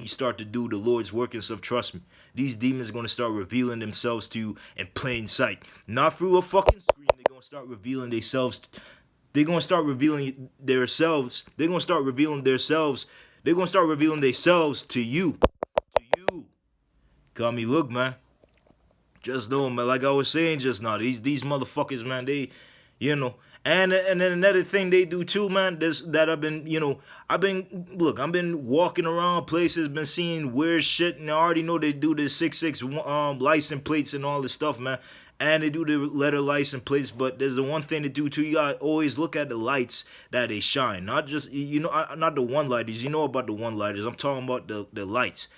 you start to do the Lord's work and stuff, trust me, these demons are gonna start revealing themselves to you in plain sight. Not through a fucking screen. They're gonna start revealing themselves. They're gonna start revealing themselves. They're gonna start revealing themselves. They're gonna start revealing themselves to you. To you. Call me, look, man. Just know, man. Like I was saying just now, these motherfuckers, man. They, you know. And then another thing they do too, man. This that I've been, I've been walking around places, been seeing weird shit, and I already know they do the 666 license plates and all this stuff, man. And they do the letter license plates, but there's the one thing to do too. You gotta always look at the lights that they shine, not just not the one lighters. You know about the one lighters. I'm talking about the lights.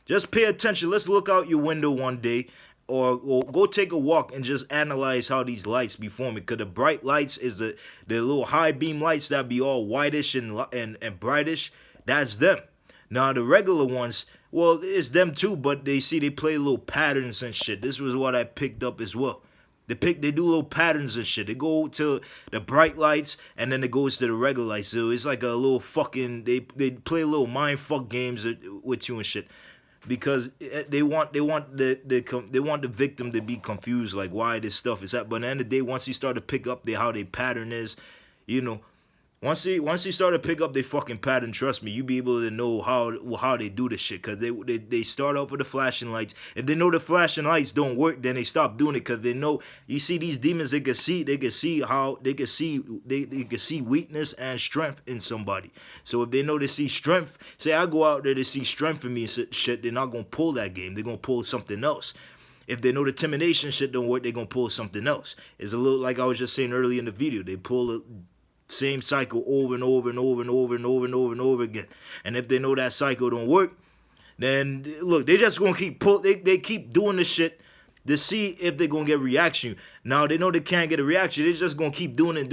Just pay attention. Let's look out your window one day, or go take a walk and just analyze how these lights be forming. Cause the bright lights is the little high beam lights that be all whitish and brightish. That's them. Now the regular ones, well, it's them too, but they play little patterns and shit. This was what I picked up as well. They do little patterns and shit. They go to the bright lights and then it goes to the regular lights. So it's like a little fucking they play little mind fuck games with you and shit, because they want the victim to be confused, like why this stuff is that. But at the end of the day, once you start to pick up how they pattern is, you know, once you start to pick up their fucking pattern, trust me, you be able to know how they do this shit. Cause they start off with the flashing lights. If they know the flashing lights don't work, then they stop doing it. Cause they know, you see these demons, they can see weakness and strength in somebody. So if they know they see strength, say I go out there to see strength in me and shit, they're not gonna pull that game. They're gonna pull something else. If they know the intimidation shit don't work, they're gonna pull something else. It's a little like I was just saying earlier in the video. They pull it. Same cycle over and over and over and over and over and over and over again. And if they know that cycle don't work, then look, they just gonna they keep doing this shit to see if they're gonna get a reaction. Now they know they can't get a reaction. They're just gonna keep doing it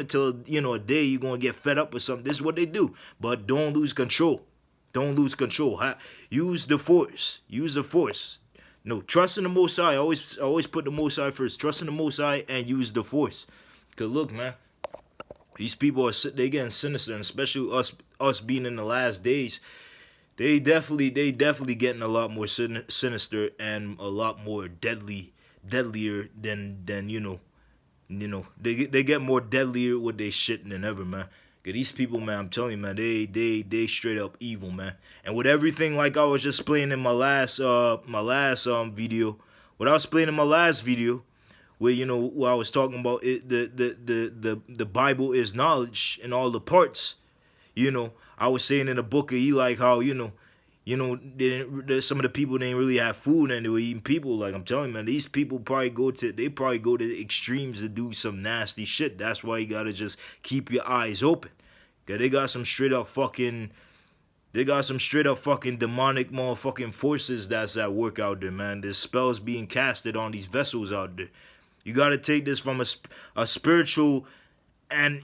till a day you're gonna get fed up with something. This is what they do. But don't lose control. Don't lose control. Use the force. Use the force. No, trust in the Most High. I always put the Most High first. Trust in the Most High and use the force. Cause look, man. These people they getting sinister, and especially us being in the last days, they definitely getting a lot more sinister and a lot more deadlier than they get more deadlier with their shit than ever, man. Cause these people, man, I'm telling you, man, they straight up evil, man. And with everything, like I was just explaining in my last video, what I was explaining in my last video, where where I was talking about it, the Bible is knowledge in all the parts. I was saying in the book of Eli how some of the people didn't really have food and they were eating people. Like I'm telling you, man, these people probably go to extremes to do some nasty shit. That's why you gotta just keep your eyes open. Cause they got some straight up fucking demonic motherfucking forces that's at work out there, man. There's spells being casted on these vessels out there. You got to take this from a spiritual and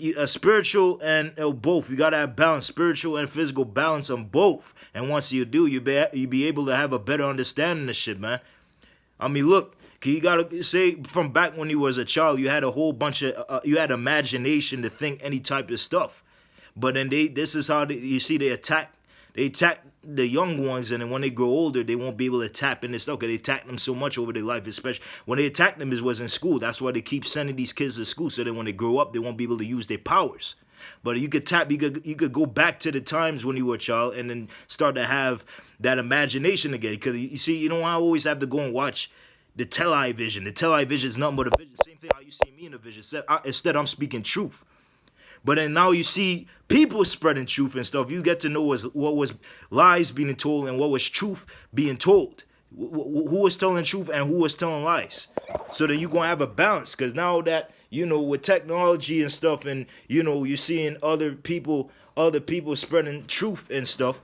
both. You got to have balance, spiritual and physical balance on both. And once you do, you be able to have a better understanding of shit, man. I mean, look, you got to say from back when you was a child, you had a whole bunch of, you had imagination to think any type of stuff. But then this is how they attack the young ones, and then when they grow older, they won't be able to tap into stuff because they attack them so much over their life, especially when they attack them was in school. That's why they keep sending these kids to school, so that when they grow up, they won't be able to use their powers. But you could go back to the times when you were a child and then start to have that imagination again. Because you see, I always have to go and watch the television. The television is nothing but a vision. Same thing how you see me in a vision. Instead, I'm speaking truth. But then now you see people spreading truth and stuff. You get to know what was lies being told and what was truth being told. Who was telling truth and who was telling lies. So then you're going to have a balance. Because now that, with technology and stuff and, you're seeing other people spreading truth and stuff.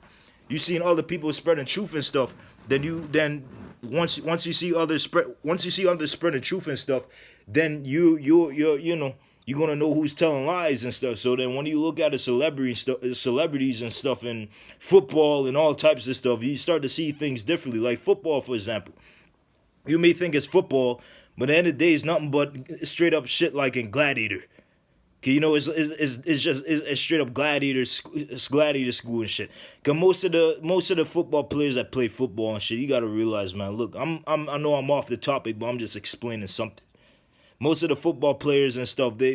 You seeing other people spreading truth and stuff. Then once you see others spreading truth and stuff, then you're gonna know who's telling lies and stuff. So then when you look at the celebrities and stuff in football and all types of stuff, you start to see things differently. Like football, for example. You may think it's football, but at the end of the day, it's nothing but straight up shit like in Gladiator. Cause you know it's straight up gladiator school and shit. Cause most of the football players that play football and shit, you gotta realize, man. Look, I know I'm off the topic, but I'm just explaining something. Most of the football players and stuff, they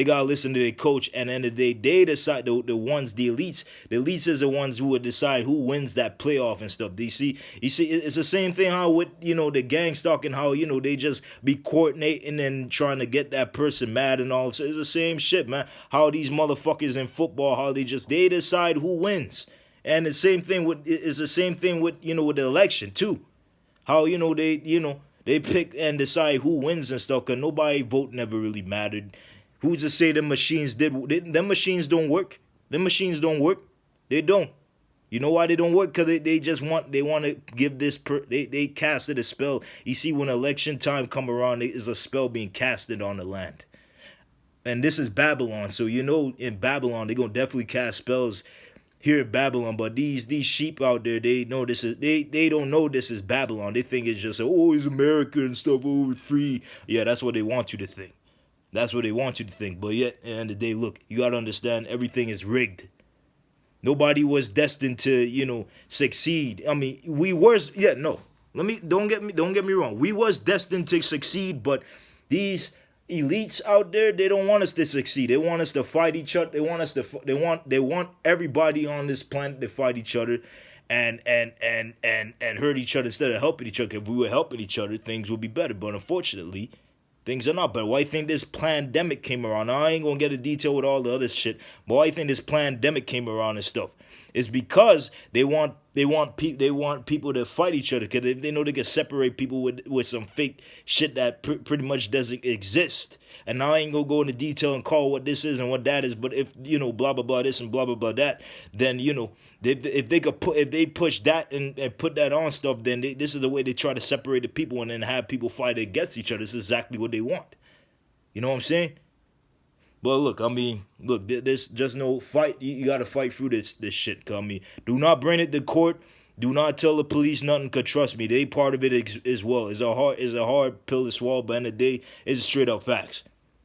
gotta listen to their coach, and at the end of the day, they decide the elites is the ones who would decide who wins that playoff and stuff. You see, it's the same thing how with the gang stalking, how they just be coordinating and trying to get that person mad and all. So it's the same shit, man. How these motherfuckers in football, how they decide who wins, and the same thing with it's the same thing with with the election too. How they pick and decide who wins and stuff, because nobody vote never really mattered. Who's to say them machines them machines don't work? Them machines don't work. They don't. You know why they don't work? Because they just want to give they casted a spell. You see, when election time come around, there is a spell being casted on the land. And this is Babylon, so in Babylon they're gonna definitely cast spells here in Babylon. But these sheep out there, they know this is they don't know this is Babylon. They think it's just it's America and stuff, we're free. Yeah, that's what they want you to think. That's what they want you to think. But yet, at the end of the day, look, you gotta understand everything is rigged. Nobody was destined to succeed. I mean, we were. Yeah, no. Don't get me wrong. We was destined to succeed, but these elites out there, they don't want us to succeed. They want us to fight each other. They want everybody on this planet to fight each other and hurt each other instead of helping each other. If we were helping each other, things would be better. But unfortunately, things are not. But why I think this pandemic came around? Now, I ain't gonna get into detail with all the other shit. But why I think this pandemic came around and stuff is because they want people to fight each other, because they know they can separate people with some fake shit that pretty much doesn't exist. And now I ain't gonna go into detail and call what this is and what that is. But if blah blah blah this and blah blah blah that, then if they push that and put that on stuff, then this is the way they try to separate the people and then have people fight against each other. This is exactly what they want. You know what I'm saying? But look, there's just no fight. You got to fight through this shit. Do not bring it to court. Do not tell the police nothing, cause trust me, they part of it as well. It's a hard pill to swallow, but in the day, it's straight up facts.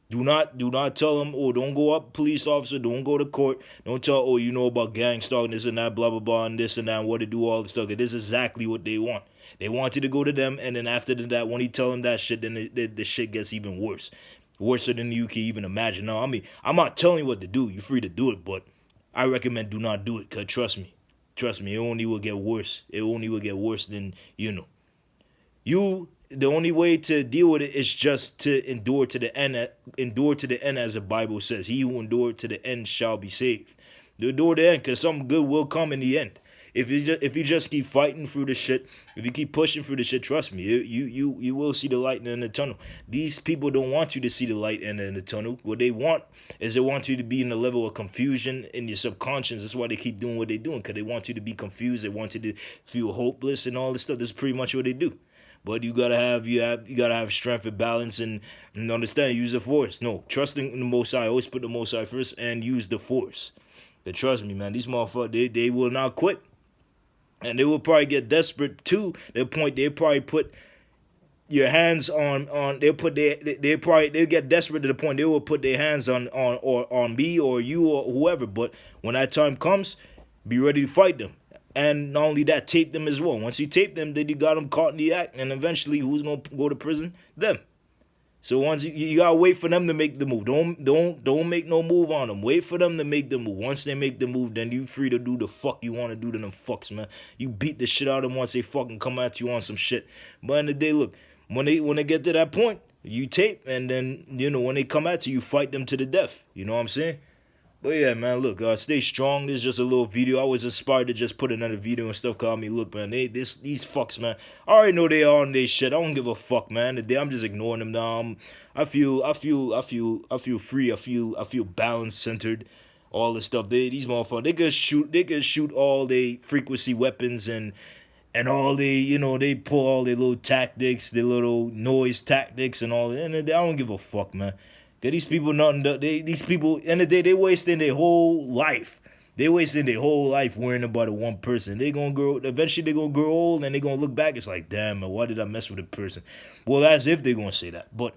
Do not tell them, don't go up police officer, don't go to court, don't tell, you know about gang stalking, this and that, blah, blah, blah, and this and that, and what to do, all this stuff. This is exactly what they want. They want you to go to them, and then after that, when you tell them that shit, then the shit gets even worse. Worse than you can even imagine. No, I'm not telling you what to do. You're free to do it, but I recommend do not do it, because trust me, it only will get worse. It only will get worse than, the only way to deal with it is just to endure to the end. Endure to the end, as the Bible says. He who endured to the end shall be saved. Endure to the end, because some good will come in the end. If you just keep fighting through the shit, if you keep pushing through the shit, trust me, you will see the light in the tunnel. These people don't want you to see the light in the tunnel. What they want is they want you to be in a level of confusion in your subconscious. That's why they keep doing what they're doing, because they want you to be confused. They want you to feel hopeless and all this stuff. This is pretty much what they do. But you gotta have strength and balance and understand. Use the force. No, trusting in the Most High. Always put the Most High first and use the force. But trust me, man. These motherfuckers, they will not quit, and they will probably get desperate to the point they probably put your hands on. They'll get desperate to the point they will put their hands on me or you or whoever. But when that time comes, be ready to fight them. And not only that, tape them as well. Once you tape them, then you got them caught in the act. And eventually, who's going to go to prison? Them. So once you got to wait for them to make the move. Don't make no move on them. Wait for them to make the move. Once they make the move, then you free to do the fuck you want to do to them fucks, man. You beat the shit out of them once they fucking come at you on some shit. But in the day, look, when they get to that point, you tape. And then, when they come at you, you fight them to the death. You know what I'm saying? But yeah, man, look, stay strong. This is just a little video. I was inspired to just put another video and stuff. Call me, look, man, these fucks, man. I already know they are on their shit. I don't give a fuck, man. Today I'm just ignoring them now. I feel free. I feel balanced, centered, all this stuff. These motherfuckers, they could shoot all they frequency weapons and all they pull all their little tactics, their little noise tactics and all that. And I don't give a fuck, man. These people, these people, end of the day, they wasting their whole life. They wasting their whole life worrying about one person. Eventually they're going to grow old and they're going to look back. It's like, damn, man, why did I mess with a person? Well, that's if they're going to say that. But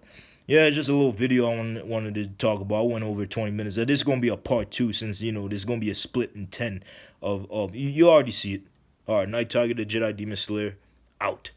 Yeah, just a little video I wanted to talk about. I went over 20 minutes. This is gonna be a part two, since there's gonna be a split in 10 of you already see it. All right, Night Tiger, the Jedi Demon Slayer, out.